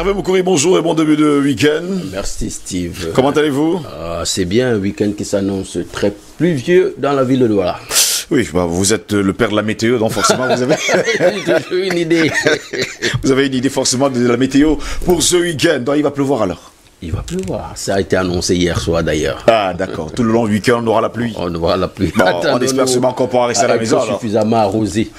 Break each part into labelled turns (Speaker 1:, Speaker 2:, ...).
Speaker 1: Hervé Moukouri, bonjour et bon début de week-end.
Speaker 2: Merci Steve.
Speaker 1: Comment allez-vous?
Speaker 2: C'est bien, un week-end qui s'annonce très pluvieux dans la ville de Douala.
Speaker 1: Oui, bah, vous êtes le père de la météo, donc forcément vous avez
Speaker 2: une idée.
Speaker 1: Vous avez une idée forcément de la météo pour ce week-end. Donc il va pleuvoir alors?
Speaker 2: Il va pleuvoir. Ça a été annoncé hier soir d'ailleurs.
Speaker 1: Ah d'accord. Tout le long du week-end on aura la pluie.
Speaker 2: On aura la pluie.
Speaker 1: Bon, on espère seulement qu'on pourra rester à la maison alors.
Speaker 2: Suffisamment arrosé.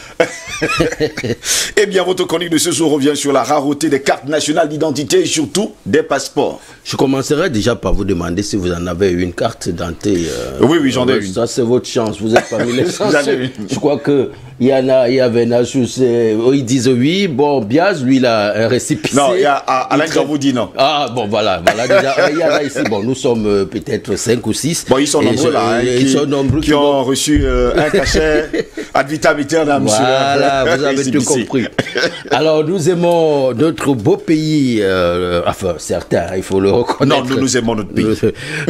Speaker 1: Eh bien, votre chronique de ce jour revient sur la rareté des cartes nationales d'identité et surtout des passeports.
Speaker 2: Je commencerai déjà par vous demander si vous en avez une carte d'identité.
Speaker 1: Oui, j'en ai une.
Speaker 2: Ça, c'est votre chance. Vous êtes parmi les chanceux. Je crois que il y avait ils disent oui. Bon, Biaz, lui, il a un récépissé.
Speaker 1: Non, il y a Alain qui vous dit non.
Speaker 2: Ah, bon, voilà déjà, il y en a ici. Bon, nous sommes peut-être 5 ou 6.
Speaker 1: Bon, ils sont nombreux là. Ils sont nombreux qui ont reçu un cachet ad vitam aeternam.
Speaker 2: Voilà, vous avez tout compris. Alors, nous aimons notre beau pays. Enfin, certains, il faut le reconnaître.
Speaker 1: Non, nous aimons notre pays.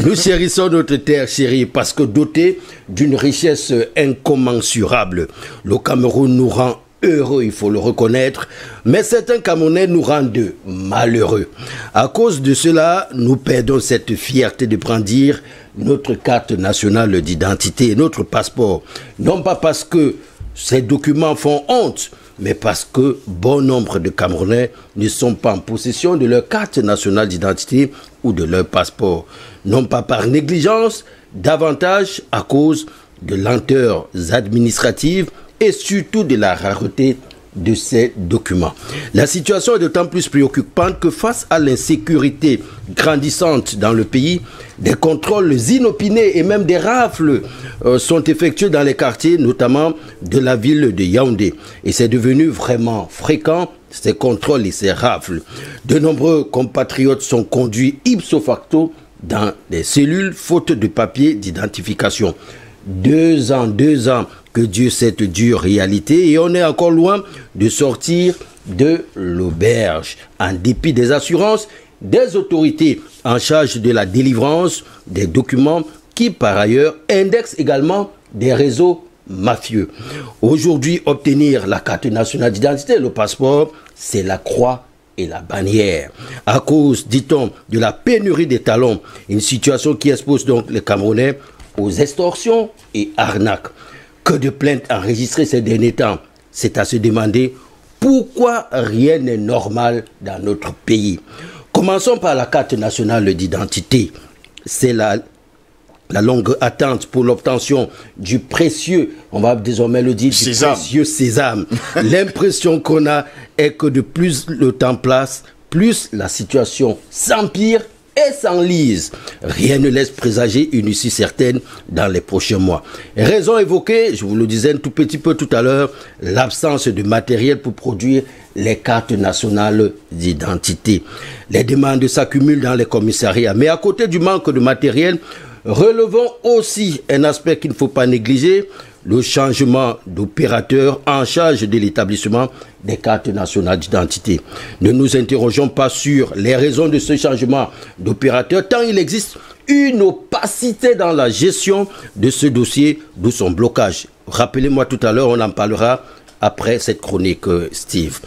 Speaker 2: Nous chérissons notre terre chérie parce que doté d'une richesse incommensurable, le Cameroun nous rend heureux, il faut le reconnaître, mais certains Camerounais nous rendent malheureux. À cause de cela, nous perdons cette fierté de brandir notre carte nationale d'identité et notre passeport. Non pas parce que ces documents font honte, mais parce que bon nombre de Camerounais ne sont pas en possession de leur carte nationale d'identité ou de leur passeport. Non pas par négligence, davantage à cause de lenteurs administratives et surtout de la rareté de ces documents. La situation est d'autant plus préoccupante que face à l'insécurité grandissante dans le pays, des contrôles inopinés et même des rafles sont effectués dans les quartiers, notamment de la ville de Yaoundé. Et c'est devenu vraiment fréquent, ces contrôles et ces rafles. De nombreux compatriotes sont conduits ipso facto dans des cellules faute de papier d'identification. 2 ans que Dieu cette dure réalité et on est encore loin de sortir de l'auberge en dépit des assurances des autorités en charge de la délivrance des documents qui par ailleurs indexent également des réseaux mafieux. Aujourd'hui, obtenir la carte nationale d'identité, le passeport, c'est la croix et la bannière. À cause, dit-on, de la pénurie des talons, une situation qui expose donc les Camerounais aux extorsions et arnaques. Que de plaintes enregistrées ces derniers temps. C'est à se demander pourquoi rien n'est normal dans notre pays. Commençons par la carte nationale d'identité. C'est la longue attente pour l'obtention du précieux, on va désormais le dire, du précieux sésame. L'impression qu'on a est que de plus le temps passe, plus la situation s'empire et s'enlise. Rien ne laisse présager une issue certaine dans les prochains mois. Raison évoquée, je vous le disais un tout petit peu tout à l'heure, l'absence de matériel pour produire les cartes nationales d'identité. Les demandes s'accumulent dans les commissariats. Mais à côté du manque de matériel, relevons aussi un aspect qu'il ne faut pas négliger, le changement d'opérateur en charge de l'établissement des cartes nationales d'identité. Ne nous interrogeons pas sur les raisons de ce changement d'opérateur, tant il existe une opacité dans la gestion de ce dossier, d'où son blocage. Rappelez-moi tout à l'heure, on en parlera après cette chronique, Steve.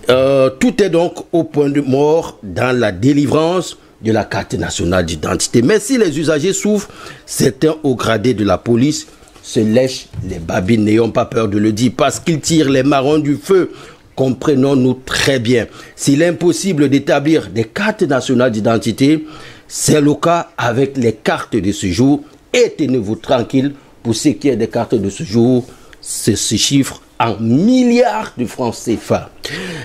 Speaker 2: Tout est donc au point de mort dans la délivrance de la carte nationale d'identité. Mais si les usagers souffrent, certains hauts gradés de la police se lèchent les babines, n'ayons pas peur de le dire, parce qu'ils tirent les marrons du feu. Comprenons-nous très bien. S'il est impossible d'établir des cartes nationales d'identité, c'est le cas avec les cartes de séjour. Et tenez-vous tranquille, pour ce qui est des cartes de séjour, c'est ce chiffre en milliards de francs CFA.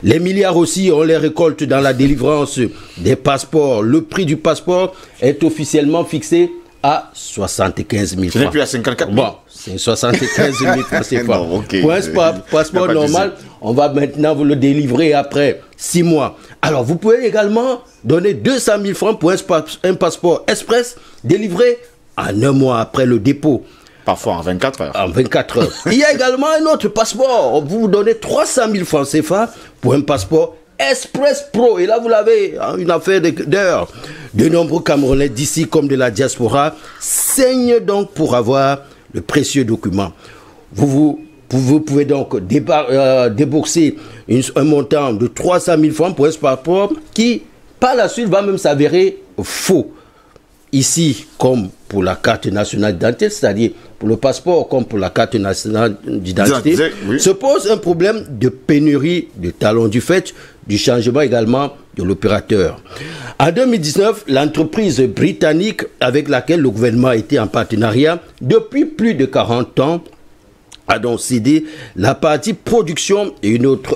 Speaker 2: Les milliards aussi, on les récolte dans la délivrance des passeports. Le prix du passeport est officiellement fixé à 75 000 francs.
Speaker 1: Ce n'est plus à 54 000.
Speaker 2: Bon, c'est 75 000 francs CFA.
Speaker 1: Non, okay.
Speaker 2: Pour un passeport normal, on va maintenant vous le délivrer après 6 mois. Alors, vous pouvez également donner 200 000 francs pour un passeport express délivré en 1 mois après le dépôt.
Speaker 1: Parfois en 24 heures.
Speaker 2: En 24 heures. Il y a également un autre passeport. Vous vous donnez 300 000 francs CFA pour un passeport Express Pro. Et là, vous l'avez, une affaire d'heures. De nombreux Camerounais d'ici comme de la diaspora saignent donc pour avoir le précieux document. Vous vous Vous pouvez donc débourser un montant de 300 000 francs pour un passeport qui, par la suite, va même s'avérer faux. Ici, comme pour la carte nationale d'identité, c'est-à-dire pour le passeport comme pour la carte nationale d'identité, oui, se pose un problème de pénurie de talons du fait du changement également de l'opérateur. En 2019, l'entreprise britannique avec laquelle le gouvernement était en partenariat depuis plus de 40 ans a donc cédé la partie production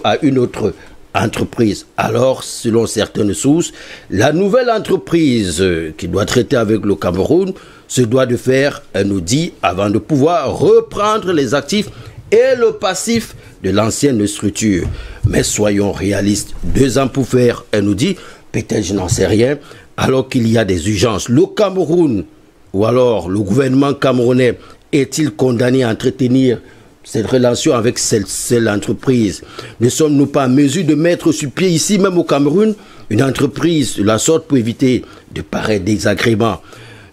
Speaker 2: à une autre entreprise. Alors, selon certaines sources, la nouvelle entreprise qui doit traiter avec le Cameroun se doit de faire un audit avant de pouvoir reprendre les actifs et le passif de l'ancienne structure. Mais soyons réalistes, 2 ans pour faire un audit, peut-être je n'en sais rien, alors qu'il y a des urgences. Le Cameroun, ou alors le gouvernement camerounais, est-il condamné à entretenir cette relation avec cette entreprise? Ne sommes-nous pas en mesure de mettre sur pied ici, même au Cameroun, une entreprise de la sorte pour éviter de pareils désagréments?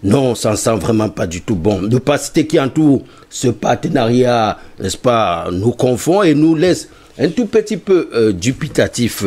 Speaker 2: Non, ça ne sent vraiment pas du tout bon. L'opacité qui entoure ce partenariat, n'est-ce pas, nous confond et nous laisse un tout petit peu dubitatifs.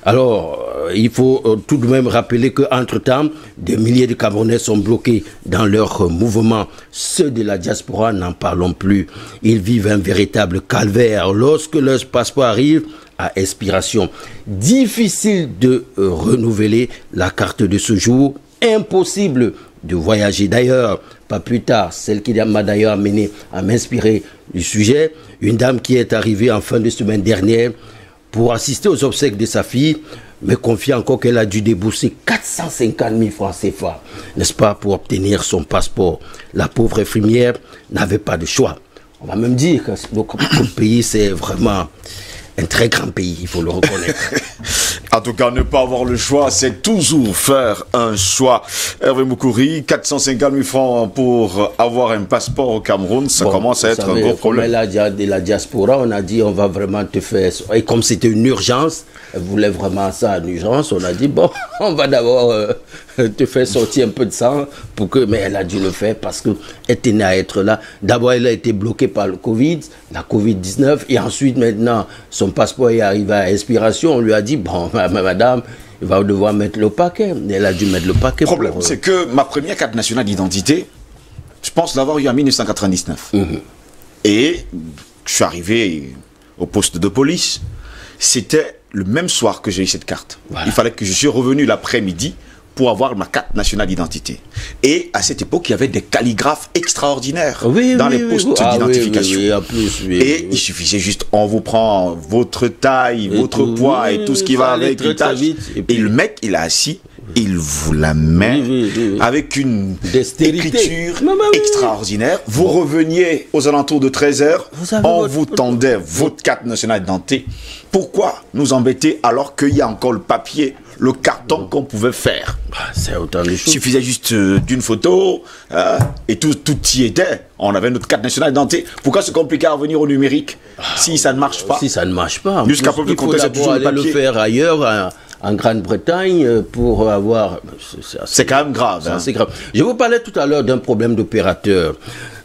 Speaker 2: Alors, il faut tout de même rappeler qu'entre-temps, des milliers de Camerounais sont bloqués dans leur mouvement. Ceux de la diaspora, n'en parlons plus. Ils vivent un véritable calvaire lorsque leur passeport arrive à expiration. Difficile de renouveler la carte de séjour, impossible de voyager. D'ailleurs, pas plus tard, celle qui m'a d'ailleurs amené à m'inspirer du sujet, une dame qui est arrivée en fin de semaine dernière pour assister aux obsèques de sa fille, me confie encore qu'elle a dû débourser 450 000 francs CFA, n'est-ce pas, pour obtenir son passeport. La pauvre infirmière n'avait pas de choix. On va même dire que notre pays, c'est vraiment un très grand pays, il faut le reconnaître.
Speaker 1: En tout cas, ne pas avoir le choix, c'est toujours faire un choix. Hervé Moukouri, 450 000 francs pour avoir un passeport au Cameroun, ça commence à être un gros problème.
Speaker 2: De la diaspora, on a dit on va vraiment te faire... Et comme c'était une urgence, elle voulait vraiment ça en urgence, on a dit bon, on va d'abord te faire sortir un peu de sang pour que... Mais elle a dû le faire parce qu'elle tenait à être là. D'abord, elle a été bloquée par le Covid, la Covid-19, et ensuite maintenant, son passeport est arrivé à expiration, on lui a dit bon, madame, il va devoir mettre le paquet. Elle a dû mettre le paquet.
Speaker 1: Le problème, c'est que ma première carte nationale d'identité, je pense l'avoir eu en 1999. Et je suis arrivé au poste de police. C'était le même soir que j'ai eu cette carte. Voilà. Il fallait que je suis revenu l'après-midi pour avoir ma carte nationale d'identité. Et à cette époque, il y avait des calligraphes extraordinaires dans les postes d'identification. Et il suffisait juste, on vous prend votre taille, votre poids et tout ce qui va avec. Et le mec, il a assis, il vous la met avec une écriture extraordinaire. Vous reveniez aux alentours de 13h, on vous tendait votre carte nationale d'identité. Pourquoi nous embêter alors qu'il y a encore le papier, le carton qu'on pouvait faire?
Speaker 2: C'est autant de choses.
Speaker 1: Il suffisait juste d'une photo et tout y était. On avait notre carte nationale d'identité. Pourquoi se compliquer à revenir au numérique si ça ne marche pas?
Speaker 2: Si ça ne marche pas.
Speaker 1: Jusqu'à preuve du contraire, c'est toujours le papier.
Speaker 2: Il faut le faire ailleurs, en Grande-Bretagne, pour avoir...
Speaker 1: C'est quand même grave.
Speaker 2: C'est grave. Je vous parlais tout à l'heure d'un problème d'opérateur.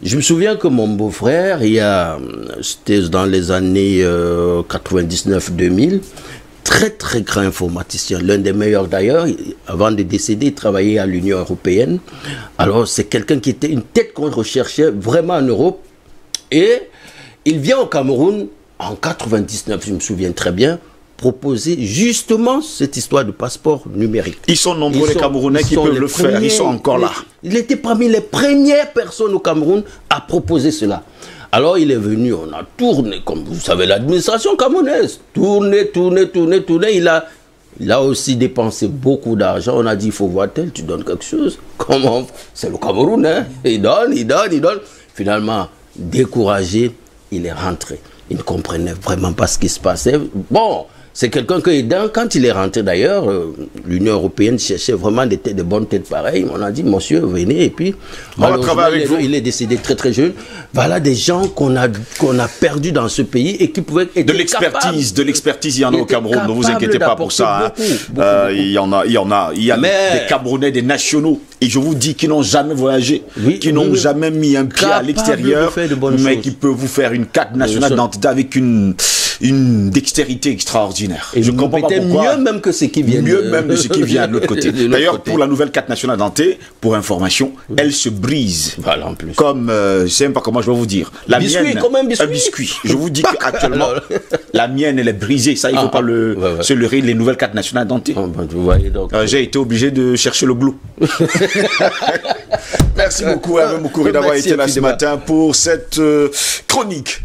Speaker 2: Je me souviens que mon beau-frère, c'était dans les années 99-2000, très très grand informaticien, l'un des meilleurs d'ailleurs. Avant de décéder, il travaillait à l'Union européenne. Alors c'est quelqu'un qui était une tête qu'on recherchait vraiment en Europe. Et il vient au Cameroun en 99, je me souviens très bien, proposer justement cette histoire de passeport numérique.
Speaker 1: Ils sont nombreux les Camerounais qui peuvent le faire, ils sont encore là.
Speaker 2: Il était parmi les premières personnes au Cameroun à proposer cela. Alors il est venu, on a tourné, comme vous savez, l'administration camerounaise, tourné. Il a aussi dépensé beaucoup d'argent. On a dit, il faut voir tel, tu donnes quelque chose. Comment? C'est le Cameroun, hein? Il donne. Finalement, découragé, il est rentré. Il ne comprenait vraiment pas ce qui se passait. Bon, C'est quelqu'un que, quand il est rentré d'ailleurs, l'Union européenne cherchait vraiment de bonnes têtes pareilles. On a dit, monsieur, venez, et puis, il est décédé très très jeune. Voilà des gens qu'on a perdus dans ce pays et qui pouvaient être
Speaker 1: de l'expertise, il y en a au Cameroun, ne vous inquiétez pas pour ça.
Speaker 2: Beaucoup.
Speaker 1: Il y a des Camerounais, des nationaux, et je vous dis, qui n'ont jamais voyagé, qui n'ont jamais mis un pied à l'extérieur, mais qui peuvent vous faire une carte nationale d'identité avec une dextérité extraordinaire.
Speaker 2: Et je comprends pas pourquoi. Mieux même que ce qui vient
Speaker 1: de l'autre côté. D'ailleurs, pour la nouvelle carte nationale d'identité, pour information, elle se brise.
Speaker 2: Voilà, en plus.
Speaker 1: Comme, je sais même pas comment je vais vous dire. La mienne,
Speaker 2: comme un biscuit.
Speaker 1: Un biscuit. Je vous dis qu'actuellement, la mienne, elle est brisée. Ça, il faut pas se leurrer, les nouvelles cartes nationales d'identité. J'ai été obligé de chercher le glue. Merci beaucoup, Hervé Moukouri, d'avoir été là ce matin pour cette chronique.